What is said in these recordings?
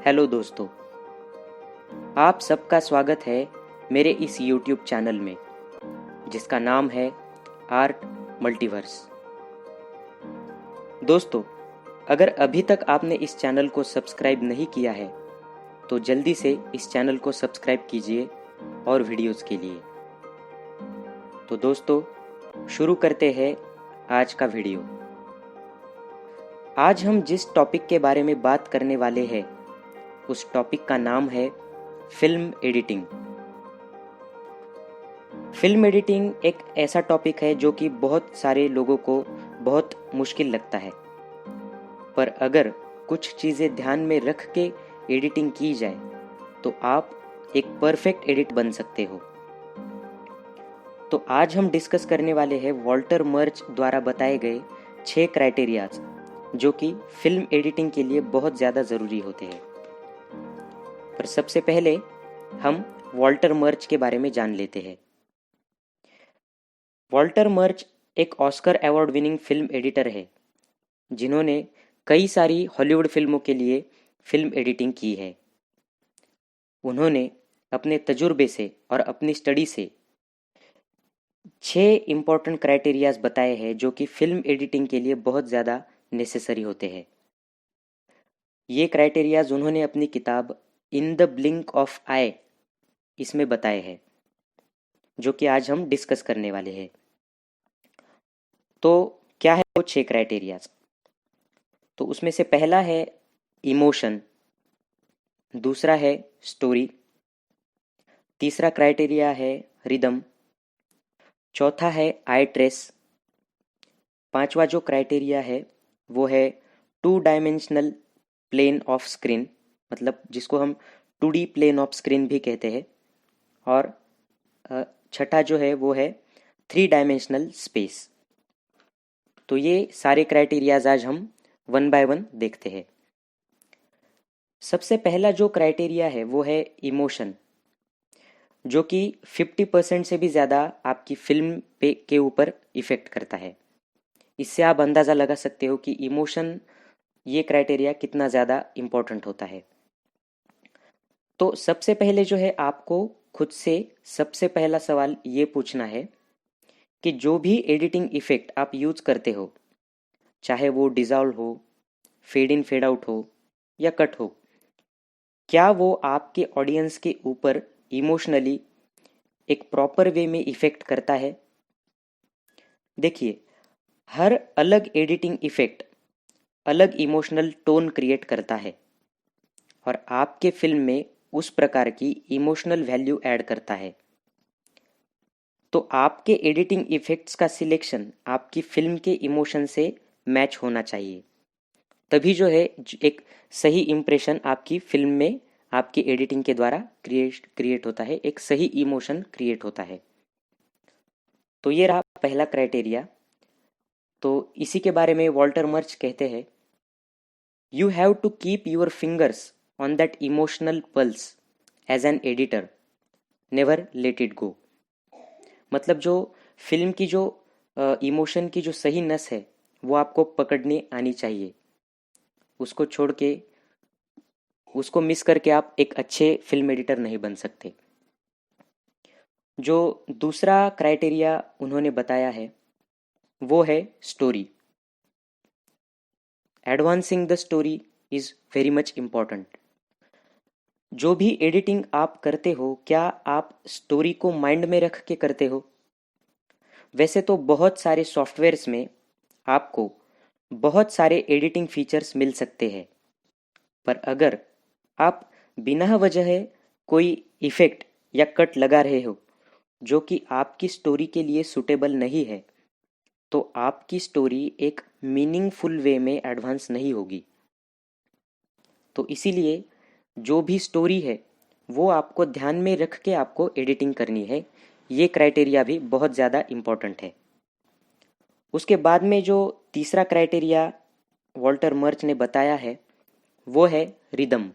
Hello दोस्तों, आप सबका स्वागत है मेरे इस YouTube चैनल में जिसका नाम है आर्ट मल्टीवर्स। दोस्तों, अगर अभी तक आपने इस चैनल को सब्सक्राइब नहीं किया है तो जल्दी से इस चैनल को सब्सक्राइब कीजिए और वीडियोस के लिए। तो दोस्तों, शुरू करते हैं आज का वीडियो। आज हम जिस टॉपिक के बारे में बात करने वाले हैं उस टॉपिक का नाम है फिल्म एडिटिंग। फिल्म एडिटिंग एक ऐसा टॉपिक है जो कि बहुत सारे लोगों को बहुत मुश्किल लगता है, पर अगर कुछ चीज़ें ध्यान में रख के एडिटिंग की जाए तो आप एक परफेक्ट एडिट बन सकते हो। तो आज हम डिस्कस करने वाले हैं वॉल्टर मर्च द्वारा बताए गए 6 क्राइटेरियाज जो कि फिल्म एडिटिंग के लिए बहुत ज़्यादा ज़रूरी होते हैं। पर सबसे पहले हम वॉल्टर मर्च के बारे में जान लेते हैं। वॉल्टर मर्च एक Oscar award winning film editor है जिन्होंने कई सारी हॉलीवुड फिल्मों के लिए फिल्म एडिटिंग की है। उन्होंने अपने तजुर्बे से और अपनी स्टडी से 6 इम्पोर्टेंट क्राइटेरियाज बताए हैं जो कि फिल्म एडिटिंग के लिए बहुत ज़्यादा नेसेसरी होते हैं। ये क्राइटेरियाज उन्होंने अपनी किताब इन द ब्लिंक ऑफ आई इसमें बताए हैं जो कि आज हम डिस्कस करने वाले हैं। तो क्या है वो 6 क्राइटेरियाज? तो उसमें से पहला है इमोशन, दूसरा है स्टोरी, तीसरा क्राइटेरिया है रिदम, चौथा है आई ट्रेस, पांचवा जो क्राइटेरिया है वो है 2 डायमेंशनल प्लेन ऑफ स्क्रीन, मतलब जिसको हम 2D प्लेन ऑफ स्क्रीन भी कहते हैं, और छठा जो है वो है 3 डायमेंशनल स्पेस। तो ये सारे क्राइटेरियाज आज हम वन बाय वन देखते हैं। सबसे पहला जो क्राइटेरिया है वो है इमोशन, जो कि 50% से भी ज़्यादा आपकी फिल्म पे के ऊपर इफ़ेक्ट करता है। इससे आप अंदाज़ा लगा सकते हो कि इमोशन ये क्राइटेरिया कितना ज़्यादा इम्पोर्टेंट होता है। तो सबसे पहले जो है आपको खुद से सबसे पहला सवाल ये पूछना है कि जो भी एडिटिंग इफ़ेक्ट आप यूज़ करते हो, चाहे वो डिज़ॉल्व हो, फेड इन फेड आउट हो या कट हो, क्या वो आपके ऑडियंस के ऊपर इमोशनली एक प्रॉपर वे में इफ़ेक्ट करता है? देखिए, हर अलग एडिटिंग इफ़ेक्ट अलग इमोशनल टोन क्रिएट करता है और आपके फिल्म में उस प्रकार की इमोशनल वैल्यू ऐड करता है। तो आपके एडिटिंग इफ़ेक्ट्स का सिलेक्शन आपकी फिल्म के इमोशन से मैच होना चाहिए, तभी जो है एक सही इम्प्रेशन आपकी फिल्म में आपकी एडिटिंग के द्वारा क्रिएट होता है, एक सही इमोशन क्रिएट होता है। तो ये रहा पहला क्राइटेरिया। तो इसी के बारे में वॉल्टर मर्च कहते हैं, you have to keep your fingers on that emotional pulse as an editor, never let it go. मतलब जो फिल्म की जो इमोशन की जो सही नस है वो आपको पकड़ने आनी चाहिए। उसको छोड़ के, उसको मिस करके आप एक अच्छे फिल्म एडिटर नहीं बन सकते। जो दूसरा क्राइटेरिया उन्होंने बताया है वो है story. Advancing the story is very much important. जो भी एडिटिंग आप करते हो, क्या आप स्टोरी को माइंड में रख के करते हो? वैसे तो बहुत सारे सॉफ्टवेयर्स में आपको बहुत सारे एडिटिंग फीचर्स मिल सकते हैं, पर अगर आप बिना वजह कोई इफ़ेक्ट या कट लगा रहे हो जो कि आपकी स्टोरी के लिए सूटेबल नहीं है, तो आपकी स्टोरी एक मीनिंगफुल वे में एडवांस नहीं होगी। तो इसीलिए जो भी स्टोरी है वो आपको ध्यान में रख के आपको एडिटिंग करनी है। ये क्राइटेरिया भी बहुत ज़्यादा इम्पोर्टेंट है। उसके बाद में जो तीसरा क्राइटेरिया वॉल्टर मर्च ने बताया है वो है रिदम।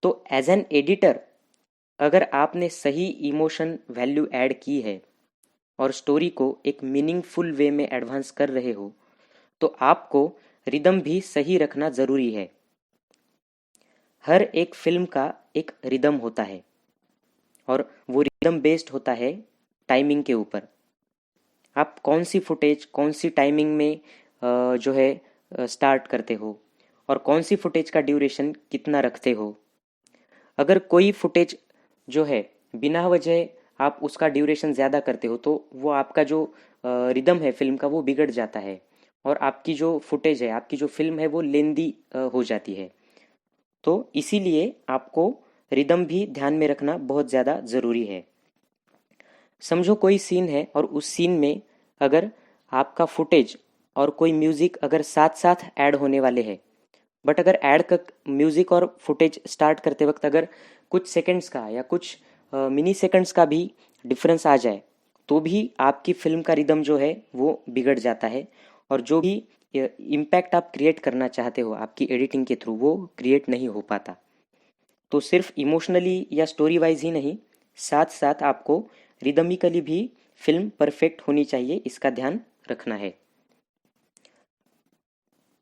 तो एज एन एडिटर, अगर आपने सही इमोशन वैल्यू ऐड की है और स्टोरी को एक मीनिंगफुल वे में एडवांस कर रहे हो, तो आपको रिदम भी सही रखना ज़रूरी है। हर एक फिल्म का एक रिदम होता है और वो रिदम बेस्ड होता है टाइमिंग के ऊपर। आप कौन सी फुटेज कौन सी टाइमिंग में जो है स्टार्ट करते हो और कौन सी फुटेज का ड्यूरेशन कितना रखते हो। अगर कोई फुटेज जो है बिना वजह आप उसका ड्यूरेशन ज़्यादा करते हो तो वो आपका जो रिदम है फिल्म का वो बिगड़ जाता है और आपकी जो फुटेज है आपकी जो फिल्म है वो लेंदी हो जाती है। तो इसीलिए आपको रिदम भी ध्यान में रखना बहुत ज़्यादा ज़रूरी है। समझो कोई सीन है और उस सीन में अगर आपका फुटेज और कोई म्यूज़िक अगर साथ साथ ऐड होने वाले हैं, बट अगर ऐड का म्यूज़िक और फुटेज स्टार्ट करते वक्त अगर कुछ सेकंड्स का या कुछ मिनी सेकंड्स का भी डिफरेंस आ जाए तो भी आपकी फिल्म का रिदम जो है वो बिगड़ जाता है और जो भी इम्पैक्ट आप क्रिएट करना चाहते हो आपकी एडिटिंग के थ्रू वो क्रिएट नहीं हो पाता। तो सिर्फ इमोशनली या स्टोरी वाइज ही नहीं, साथ साथ आपको रिदमिकली भी फिल्म परफेक्ट होनी चाहिए, इसका ध्यान रखना है।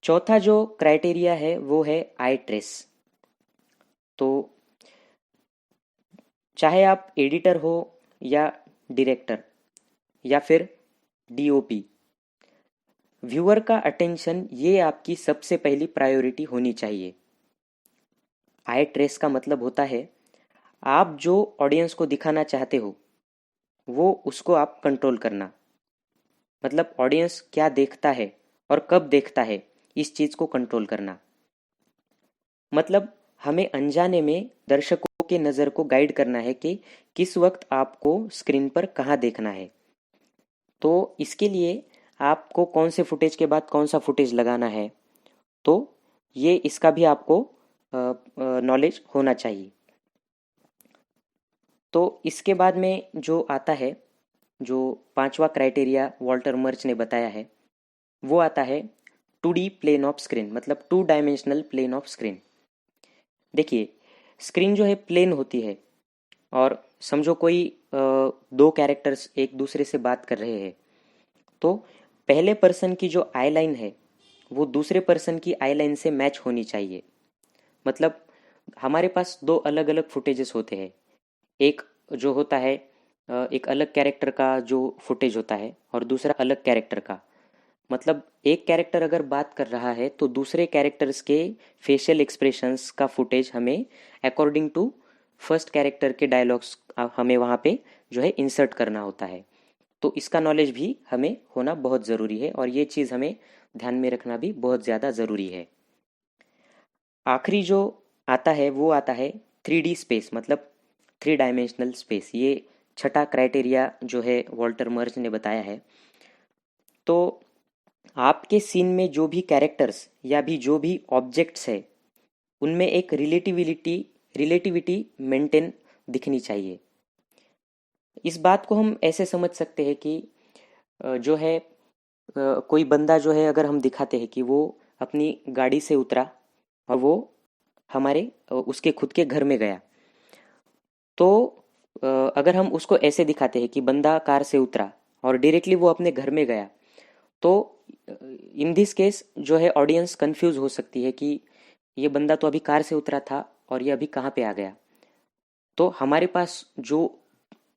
चौथा जो क्राइटेरिया है वो है आई ट्रेस। तो चाहे आप एडिटर हो या डायरेक्टर या फिर डीओपी, व्यूअर का अटेंशन ये आपकी सबसे पहली प्रायोरिटी होनी चाहिए। आई ट्रेस का मतलब होता है आप जो ऑडियंस को दिखाना चाहते हो वो उसको आप कंट्रोल करना। मतलब ऑडियंस क्या देखता है और कब देखता है इस चीज़ को कंट्रोल करना। मतलब हमें अनजाने में दर्शकों के नज़र को गाइड करना है कि किस वक्त आपको स्क्रीन पर कहाँ देखना है। तो इसके लिए आपको कौन से फुटेज के बाद कौन सा फुटेज लगाना है, तो ये इसका भी आपको नॉलेज होना चाहिए। तो इसके बाद में जो आता है, जो पांचवा क्राइटेरिया वॉल्टर मर्च ने बताया है, वो आता है 2D प्लेन ऑफ स्क्रीन, मतलब 2 डायमेंशनल प्लेन ऑफ स्क्रीन। देखिए, स्क्रीन जो है प्लेन होती है और समझो कोई दो कैरेक्टर्स एक दूसरे से बात कर रहे हैं, तो पहले पर्सन की जो आई लाइन है वो दूसरे पर्सन की आई लाइन से मैच होनी चाहिए। मतलब हमारे पास दो अलग अलग फुटेजेस होते हैं। एक जो होता है एक अलग कैरेक्टर का जो फुटेज होता है और दूसरा अलग कैरेक्टर का। मतलब एक कैरेक्टर अगर बात कर रहा है तो दूसरे कैरेक्टर्स के फेशियल एक्सप्रेशंस का फुटेज हमें अकॉर्डिंग टू फर्स्ट कैरेक्टर के डायलॉग्स हमें वहाँ पे जो है इंसर्ट करना होता है। तो इसका नॉलेज भी हमें होना बहुत ज़रूरी है और ये चीज़ हमें ध्यान में रखना भी बहुत ज़्यादा ज़रूरी है। आखिरी जो आता है वो आता है 3D स्पेस, मतलब 3 डायमेंशनल स्पेस। ये छठा क्राइटेरिया जो है वॉल्टर मर्च ने बताया है। तो आपके सीन में जो भी कैरेक्टर्स या भी जो भी ऑब्जेक्ट्स है उनमें एक रिलेटिविटी मेंटेन दिखनी चाहिए। इस बात को हम ऐसे समझ सकते हैं कि जो है कोई बंदा जो है अगर हम दिखाते हैं कि वो अपनी गाड़ी से उतरा और वो हमारे उसके खुद के घर में गया, तो अगर हम उसको ऐसे दिखाते हैं कि बंदा कार से उतरा और डायरेक्टली वो अपने घर में गया, तो इन दिस केस जो है ऑडियंस कंफ्यूज हो सकती है कि ये बंदा तो अभी कार से उतरा था और ये अभी कहाँ पे आ गया। तो हमारे पास जो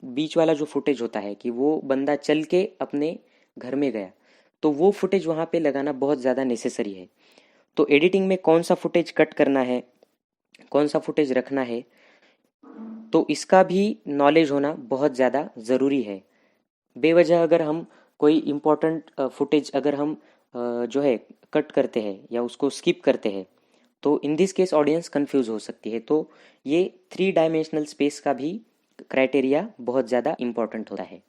बीच वाला जो फुटेज होता है कि वो बंदा चल के अपने घर में गया, तो वो फुटेज वहाँ पे लगाना बहुत ज़्यादा नेसेसरी है। तो एडिटिंग में कौन सा फुटेज कट करना है, कौन सा फुटेज रखना है, तो इसका भी नॉलेज होना बहुत ज़्यादा ज़रूरी है। बेवजह अगर हम कोई इम्पोर्टेंट फुटेज अगर हम जो है कट करते हैं या उसको स्किप करते हैं, तो in this case audience confuse हो सकती है। तो ये 3 डायमेंशनल स्पेस का भी क्राइटेरिया बहुत ज़्यादा इम्पोर्टेंट होता है।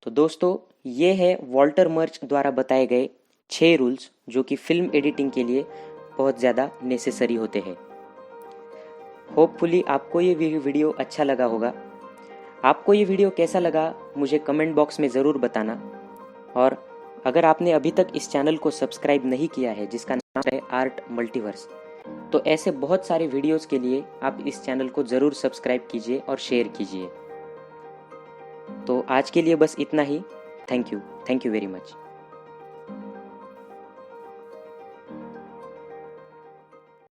तो दोस्तों, ये है वॉल्टर मर्च द्वारा बताए गए 6 रूल्स जो कि फिल्म एडिटिंग के लिए बहुत ज़्यादा नेसेसरी होते हैं। होपफुली आपको ये वीडियो अच्छा लगा होगा। आपको ये वीडियो कैसा लगा मुझे कमेंट बॉक्स में ज़रूर बताना। और अगर आपने अभी तक इस चैनल को सब्सक्राइब नहीं किया है जिसका नाम है आर्ट मल्टीवर्स, तो ऐसे बहुत सारे वीडियोस के लिए आप इस चैनल को ज़रूर सब्सक्राइब कीजिए और शेयर कीजिए। तो आज के लिए बस इतना ही। Thank you very much.